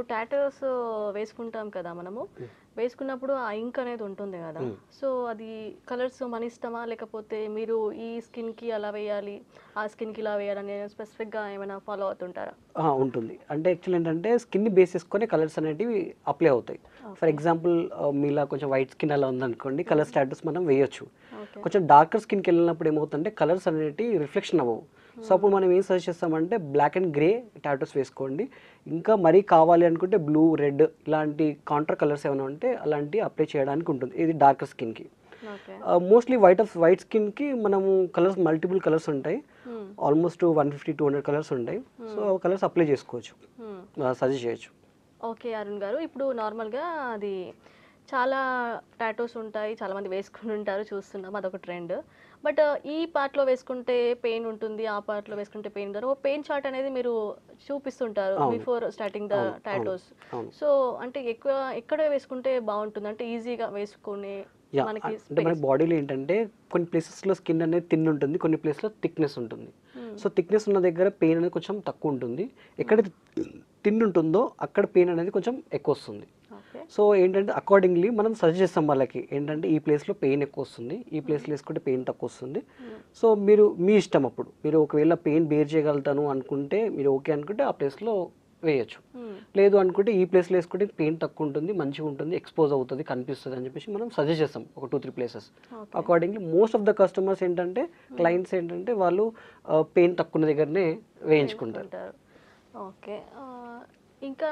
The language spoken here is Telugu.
టాటూస్ వేసుకుంటాం కదా మనము. హ్మ్. వేసుకున్నప్పుడు ఆ ఇంక్ అనేది ఉంటుంది గదా! హ్మ్. సో, అది కలర్స్ మన ఇష్టమా? లేకపోతే మీరు ఈ స్కిన్‌కి అలా వేయాలి, ఆ స్కిన్‌కి ఇలా వేయాలని స్పెసిఫిక్‌గా ఏమైనా ఫాలో అవుతుంటారా? ఉంటుంది. అంటే యాక్చువల్లీ ఏంటంటే స్కిన్‌ని బేస్ చేసుకొని కలర్స్ అనేటివి అప్లై అవుతాయి. For okay. ఎగ్జాంపుల్ మీలా కొంచెం వైట్ స్కిన్ అలా ఉందనుకోండి, హ్మ్. కలర్స్ టాటూస్ మనం వేయొచ్చు. ఓకే. కొంచెం డార్కర్ స్కిన్‌కెళ్ళినప్పుడు ఏమవుతుందంటే కలర్స్ అనేటివి రిఫ్లెక్షన్ అవ్వవు. సో, అప్పుడు హ్మ్. మనం ఏం సజెస్ట్ చేస్తామంటే బ్లాక్ అండ్ గ్రే టాటూస్ వేసుకోండి. ఇంకా మరీ కావాలి అనుకుంటే బ్లూ, రెడ్ ఇలాంటి కాంట్రా కలర్స్ ఏమైనా ఉంటే అలాంటివి అప్లై చేయడానికి ఉంటుంది. ఇది డార్కర్ స్కిన్‌కి. ఓకే. మోస్ట్‌లీ వైట్ స్కిన్‌కి మనము కలర్స్ మల్టిపుల్ కలర్స్ ఉంటాయి. హ్మ్. ఆల్మోస్ట్ 150, 200 కలర్స్ ఉంటాయి. సో, హ్మ్. ఆ కలర్స్ అప్లై చేసుకోవచ్చు. హ్మ్. సజెస్ట్ చేయొచ్చు. ఓకే. అరుణ్ గారు. ఇప్పుడు నార్మల్‌గా అది చాలా టాటూస్ ఉంటాయి. చాలామంది వేసుకొని ఉంటారు. చూస్తున్నాం. అదొక ట్రెండ్. బట్ ఈ పార్ట్‌లో వేసుకుంటే పెయిన్ ఉంటుంది. ఆ పార్ట్‌లో వేసుకుంటే పెయిన్ ఉండదు. ఒక పెయిన్ చార్ట్ అనేది మీరు చూపిస్తుంటారు. అవును. బిఫోర్ స్టార్టింగ్ ద అవును. అవును. టాటూస్. అవును. సో, అంటే ఎక్కువ ఎక్కడ వేసుకుంటే బావుంటుంది? అంటే ఈజీగా వేసుకునే మనకి అంటే మన స్పేస్. బాడీలో ఏంటంటే కొన్ని ప్లేసెస్‌లో స్కిన్ అనేది థిన్ ఉంటుంది. కొన్ని ప్లేస్‌లో థిక్‌నెస్ ఉంటుంది. హ్మ్. సో, థిక్‌నెస్ ఉన్న దగ్గర పెయిన్ అనేది కొంచెం తక్కువ ఉంటుంది. హ్మ్. ఎక్కడైతే థిన్ ఉంటుందో అక్కడ పెయిన్ అనేది కొంచెం ఎక్కువొస్తుంది. ఓకే. సో, ఏంటంటే అకార్డింగ్‌లీ మనం సజెస్ట్ చేస్తాం వాళ్ళకి. ఏంటంటే ఈ ప్లేస్‌లో పెయిన్ ఎక్కువొస్తుంది. ఈ హ్మ్. ప్లేస్‌లో ఏసుకుంటే పెయిన్ తక్కువొస్తుంది. హ్మ్. సో, మీరు మీ ఇష్టం అప్పుడు. మీరు ఒకవేళ పెయిన్ బేర్ చేయగలుగుతాను అనుకుంటే, మీరు ఓకే అనుకుంటే ఆ ప్లేస్‌లో వేయొచ్చు. హ్మ్. లేదు అనుకుంటే ఈ ప్లేస్‌లో ఏసుకుంటే పెయిన్ తక్కువుంటుంది, మంచిగుంటుంది, ఎక్స్‌పోజ్ అవుతది, కనిపిస్తది అని చెప్పేసి మనం సజెస్ట్ చేస్తాం. ఒక 2, 3 places. Okay. Accordingly most of the customers ఏంటంటే, హ్మ్. క్లయింట్స్ ఏంటంటే వాళ్ళు పెయిన్ తక్కువున్న దగ్గరనే వేయించుకుంటారు. వేయించుకుంటారు. ఓకే. ఇంకా